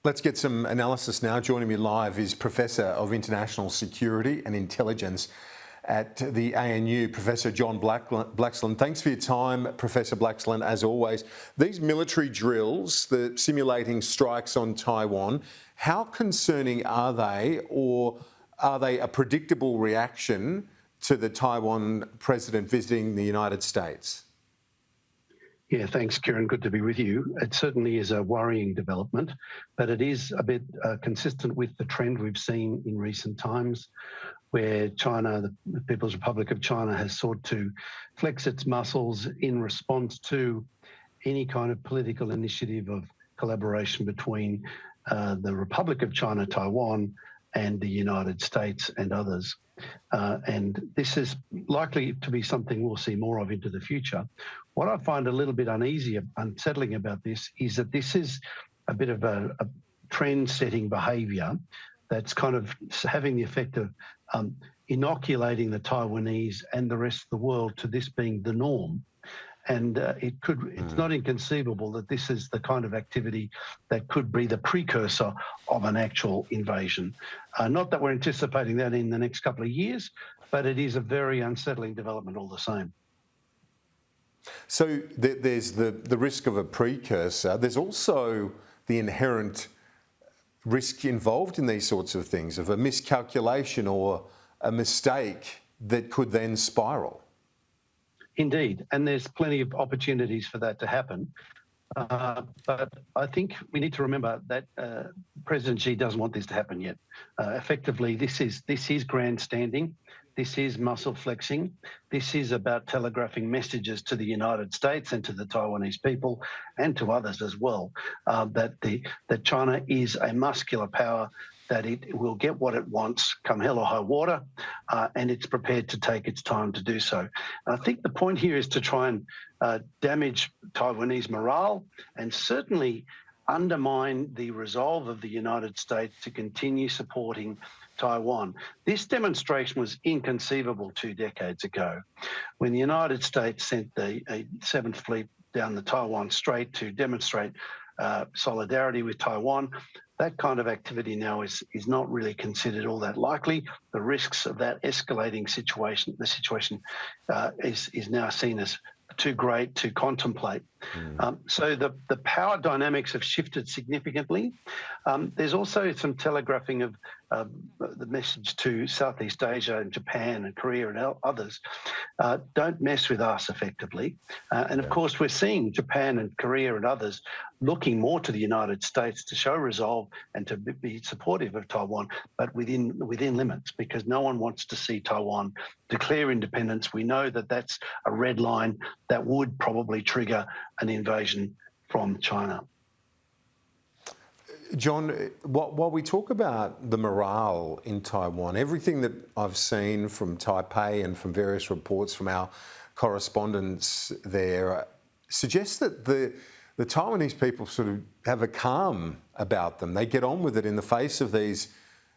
Let's get some analysis now. Joining me live is Professor of International Security and Intelligence at the ANU, Professor John Blaxland. Thanks for your time, Professor Blaxland, as always. These military drills, the simulating strikes on Taiwan, how concerning are they, or are they a predictable reaction to the Taiwan president visiting the United States? Yeah, thanks, Kieran. Good to be with you. It certainly is a worrying development, but it is a bit consistent with the trend we've seen in recent times, where China, the People's Republic of China, has sought to flex its muscles in response to any kind of political initiative of collaboration between the Republic of China, Taiwan, and the United States and others. And this is likely to be something we'll see more of into the future. What I find a little bit unsettling about this is that this is a bit of a trend-setting behaviour that's kind of having the effect of inoculating the Taiwanese and the rest of the world to this being the norm. And it's not inconceivable that this is the kind of activity that could be the precursor of an actual invasion. Not that we're anticipating that in the next couple of years, but it is a very unsettling development all the same. So there's the risk of a precursor. There's also the inherent risk involved in these sorts of things, of a miscalculation or a mistake that could then spiral. Indeed, and there's plenty of opportunities for that to happen. But I think we need to remember that President Xi doesn't want this to happen yet. Effectively, this is grandstanding. This is muscle flexing. This is about telegraphing messages to the United States and to the Taiwanese people and to others as well, that China is a muscular power, that it will get what it wants come hell or high water, and it's prepared to take its time to do so. And I think the point here is to try and damage Taiwanese morale and certainly undermine the resolve of the United States to continue supporting Taiwan. This demonstration was inconceivable 2 decades ago, when the United States sent a 7th Fleet down the Taiwan Strait to demonstrate solidarity with Taiwan. That kind of activity now is not really considered all that likely. The risks of that escalating situation, is now seen as too great to contemplate. So the power dynamics have shifted significantly. There's also some telegraphing of the message to Southeast Asia and Japan and Korea and others. Don't mess with us, effectively. And of course, we're seeing Japan and Korea and others looking more to the United States to show resolve and to be supportive of Taiwan, but within limits, because no one wants to see Taiwan declare independence. We know that that's a red line that would probably trigger an invasion from China. John, while we talk about the morale in Taiwan, everything that I've seen from Taipei and from various reports from our correspondents there suggests that the Taiwanese people sort of have a calm about them. They get on with it in the face of these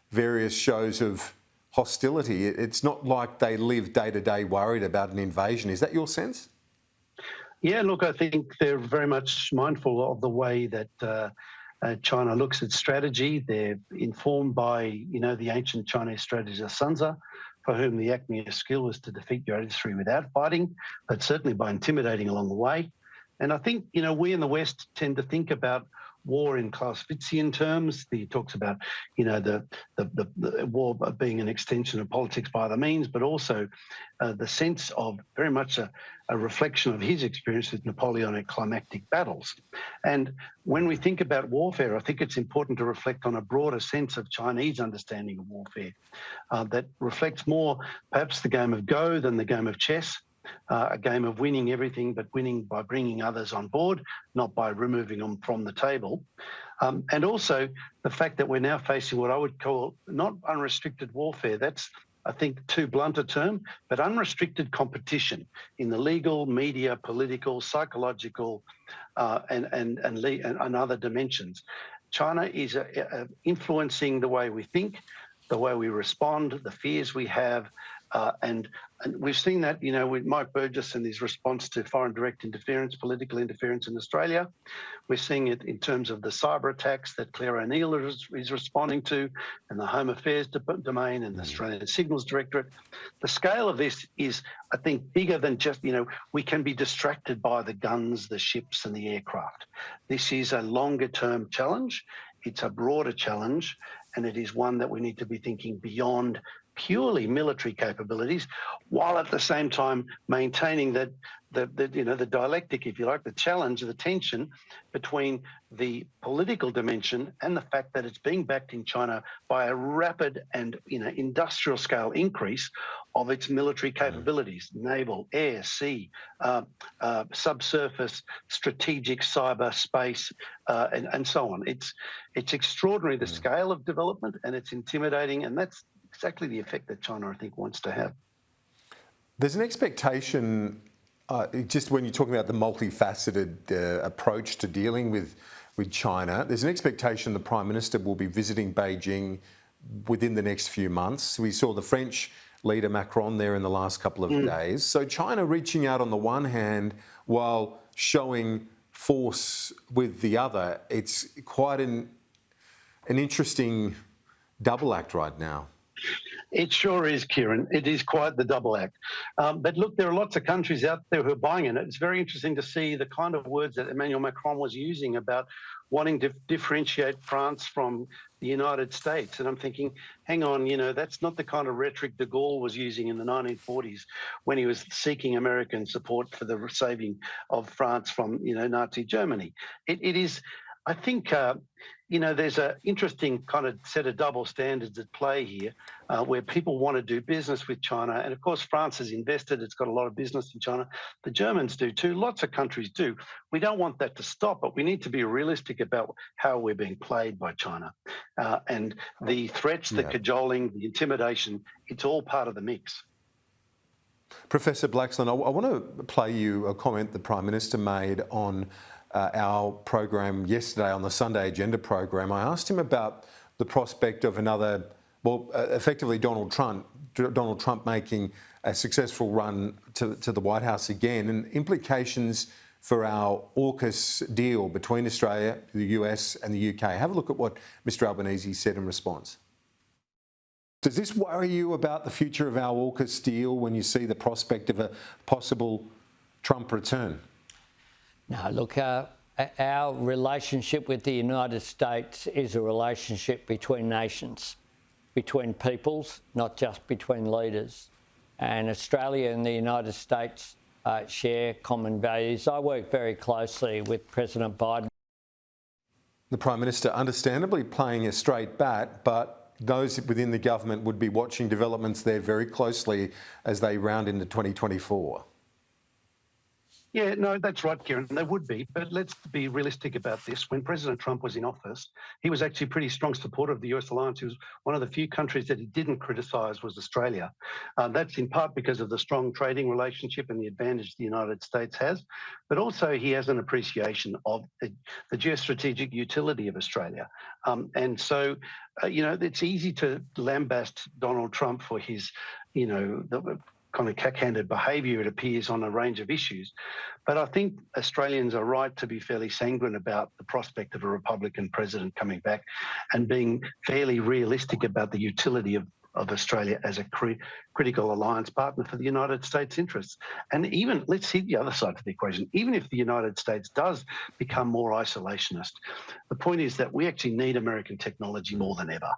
various shows of hostility. It's not like they live day to day worried about an invasion. Is that your sense? Yeah, look, I think they're very much mindful of the way that China looks at strategy. They're informed by, the ancient Chinese strategist Sun Tzu, for whom the acme skill was to defeat your adversary without fighting, but certainly by intimidating along the way. And I think, we in the West tend to think about war in Clausewitzian terms. He talks about, the war being an extension of politics by other means, but also the sense of very much a reflection of his experience with Napoleonic climactic battles. And when we think about warfare, I think it's important to reflect on a broader sense of Chinese understanding of warfare that reflects more perhaps the game of Go than the game of chess. A game of winning everything, but winning by bringing others on board, not by removing them from the table. And also the fact that we're now facing what I would call not unrestricted warfare. That's, I think, too blunt a term, but unrestricted competition in the legal, media, political, psychological, and other dimensions. China is influencing the way we think, the way we respond, the fears we have, And we've seen that, with Mike Burgess and his response to foreign direct interference, political interference in Australia. We're seeing it in terms of the cyber attacks that Claire O'Neill is responding to, and the Home Affairs domain and the Australian Signals Directorate. The scale of this is, I think, bigger than just, we can be distracted by the guns, the ships and the aircraft. This is a longer term challenge. It's a broader challenge, and it is one that we need to be thinking beyond purely military capabilities, while at the same time maintaining that the dialectic, if you like, the challenge, the tension between the political dimension and the fact that it's being backed in China by a rapid and industrial scale increase of its military capabilities: naval, air, sea, subsurface, strategic, cyber, space, and so on. It's extraordinary, the scale of development, and it's intimidating, and that's exactly the effect that China, I think, wants to have. There's an expectation, just when you're talking about the multifaceted approach to dealing with China, there's an expectation the Prime Minister will be visiting Beijing within the next few months. We saw the French leader Macron there in the last couple of days. So China reaching out on the one hand while showing force with the other. It's quite an interesting double act right now. It sure is, Kieran. It is quite the double act. But look, there are lots of countries out there who are buying it. It's very interesting to see the kind of words that Emmanuel Macron was using about wanting to differentiate France from the United States. And I'm thinking, hang on, that's not the kind of rhetoric de Gaulle was using in the 1940s when he was seeking American support for the saving of France from, Nazi Germany. It is, I think, there's an interesting kind of set of double standards at play here, where people want to do business with China. And of course, France has invested. It's got a lot of business in China. The Germans do too. Lots of countries do. We don't want that to stop, but we need to be realistic about how we're being played by China. And the threats, the cajoling, the intimidation, it's all part of the mix. Professor Blaxland, I want to play you a comment the Prime Minister made on our program yesterday, on the Sunday Agenda program. I asked him about the prospect of another, effectively Donald Trump making a successful run to the White House again, and implications for our AUKUS deal between Australia, the US and the UK. Have a look at what Mr Albanese said in response. Does this worry you about the future of our AUKUS deal when you see the prospect of a possible Trump return? No, look, our relationship with the United States is a relationship between nations, between peoples, not just between leaders. And Australia and the United States share common values. I work very closely with President Biden. The Prime Minister understandably playing a straight bat, but those within the government would be watching developments there very closely as they round into 2024. Yeah, no, that's right, Kieran. They would be, but let's be realistic about this. When President Trump was in office, he was actually a pretty strong supporter of the US alliance. He was one of the few countries that he didn't criticise was Australia. That's in part because of the strong trading relationship and the advantage the United States has, but also he has an appreciation of the geostrategic utility of Australia. And so, it's easy to lambast Donald Trump for his, the kind of cack-handed behaviour, it appears, on a range of issues. But I think Australians are right to be fairly sanguine about the prospect of a Republican president coming back and being fairly realistic about the utility of Australia as a critical alliance partner for the United States' interests. And even, let's see the other side of the equation, even if the United States does become more isolationist, the point is that we actually need American technology more than ever.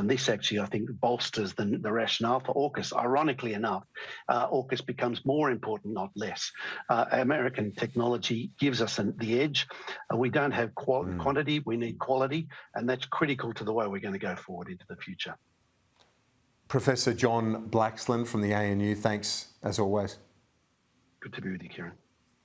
This actually, I think, bolsters the rationale for AUKUS. Ironically enough, AUKUS becomes more important, not less. American technology gives us the edge. We don't have quantity, we need quality, and that's critical to the way we're going to go forward into the future. Professor John Blaxland from the ANU, thanks as always. Good to be with you, Kieran.